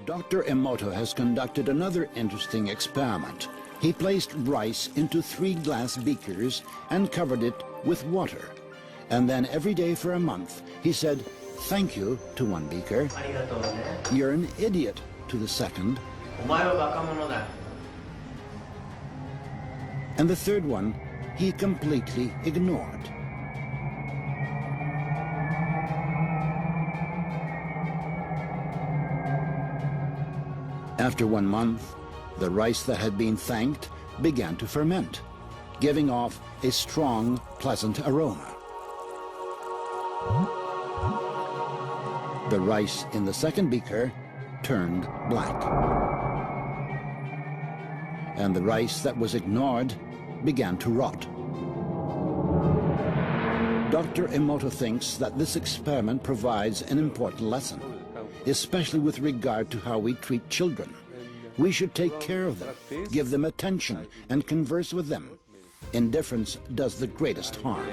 Dr. EMOTO has conducted another interesting experiment. He placed rice into 3 glass beakers and covered it with water. And then every day for a month, he said, "Thank you" to one beaker, "You're an idiot" to the second, and the third one he completely ignored. After 1 month, the rice that had been thanked began to ferment, giving off a strong, pleasant aroma. The rice in the second beaker turned black, and the rice that was ignored began to rot. Dr. EMOTO thinks that this experiment provides an important lesson, especially with regard to how we treat children. We should take care of them, give them attention, and converse with them. Indifference does the greatest harm.